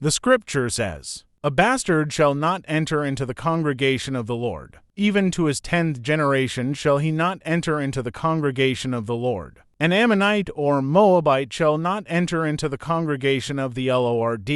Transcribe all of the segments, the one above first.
The scripture says, "A bastard shall not enter into the congregation of the Lord. Even to his 10th generation shall he not enter into the congregation of the Lord. An Ammonite or Moabite shall not enter into the congregation of the Lord.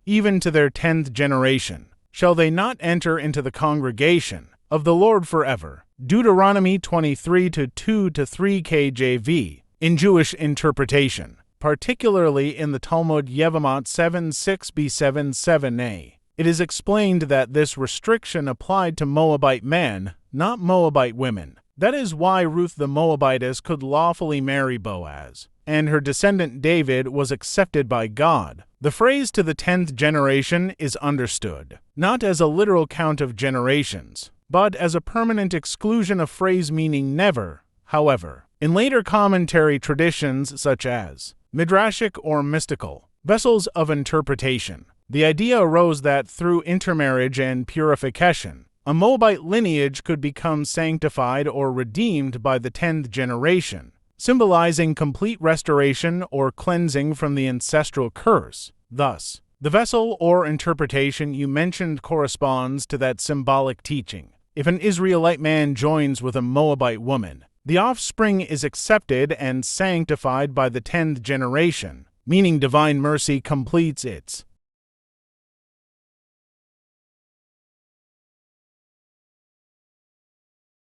Even to their 10th generation shall they not enter into the congregation of the Lord forever." Deuteronomy 23:2-3 KJV. In Jewish interpretation, particularly in the Talmud Yevamot 7:6b-7:7a, it is explained that this restriction applied to Moabite men, not Moabite women. That is why Ruth the Moabitess could lawfully marry Boaz, and her descendant David was accepted by God. The phrase "to the 10th generation" is understood, not as a literal count of generations, but as a permanent exclusion of phrase meaning never. However, in later commentary traditions such as Midrashic or mystical vessels of interpretation, the idea arose that through intermarriage and purification, a Moabite lineage could become sanctified or redeemed by the 10th generation, symbolizing complete restoration or cleansing from the ancestral curse. Thus, the vessel or interpretation you mentioned corresponds to that symbolic teaching. If an Israelite man joins with a Moabite woman, the offspring is accepted and sanctified by the 10th generation, meaning divine mercy completes its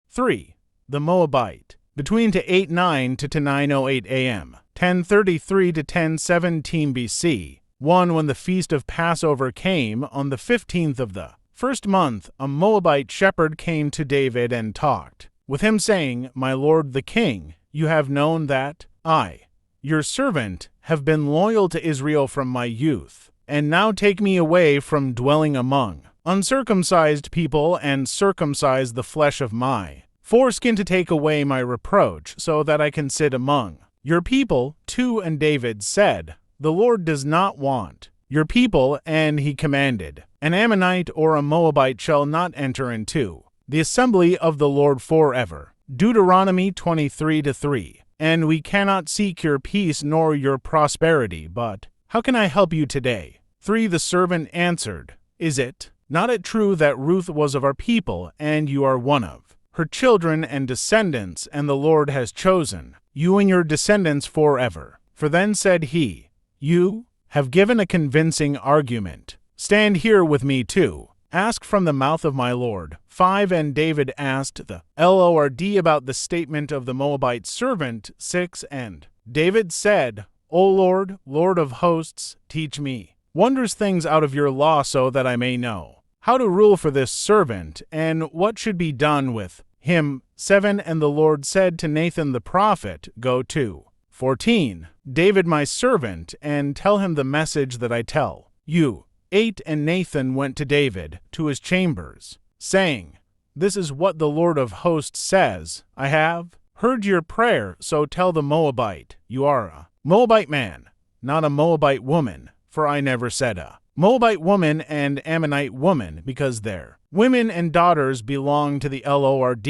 3. The Moabite. Between 8:09 to 9:08 a.m., 1033 to 1017 BC, 1. When the feast of Passover came, on the 15th of the first month, a Moabite shepherd came to David and talked with him, saying, "My lord the king, you have known that I, your servant, have been loyal to Israel from my youth, and now take me away from dwelling among uncircumcised people and circumcise the flesh of my foreskin to take away my reproach, so that I can sit among your people." 2. And David said, "The Lord does not want your people," and he commanded, "An Ammonite or a Moabite shall not enter into the assembly of the Lord forever." Deuteronomy 23:3. And we cannot seek your peace nor your prosperity, but how can I help you today? 3. The servant answered, "Is it not it true that Ruth was of our people, and you are one of her children and descendants, and the Lord has chosen you and your descendants forever?" For then said he, "You have given a convincing argument. Stand here with me too. Ask from the mouth of my Lord." 5. And David asked the Lord about the statement of the Moabite servant. 6. And David said, "O Lord, Lord of hosts, teach me wondrous things out of your law, so that I may know how to rule for this servant, and what should be done with him." 7. And the Lord said to Nathan the prophet, "Go to 14. David my servant, and tell him the message that I tell you." 8. And Nathan went to David, to his chambers, saying, "This is what the Lord of hosts says, I have heard your prayer, so tell the Moabite, you are a Moabite man, not a Moabite woman, for I never said a Moabite woman and Ammonite woman, because their women and daughters belong to the Lord.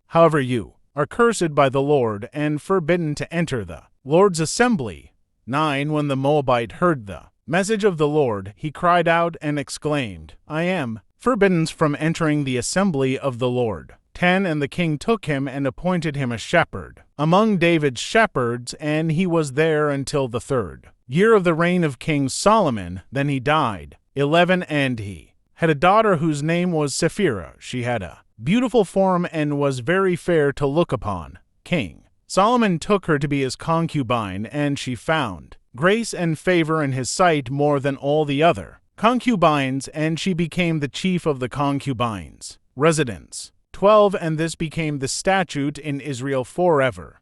However, you are cursed by the Lord and forbidden to enter the Lord's assembly." 9. When the Moabite heard the message of the Lord, he cried out and exclaimed, "I am forbidden from entering the assembly of the Lord." 10. And the king took him and appointed him a shepherd among David's shepherds, and he was there until the 3rd year of the reign of King Solomon. Then he died. 11. And he had a daughter whose name was Sapphira. She had a beautiful form and was very fair to look upon. King Solomon took her to be his concubine, and she found grace and favor in his sight more than all the other concubines, and she became the chief of the concubines' residence. 12. And this became the statute in Israel forever.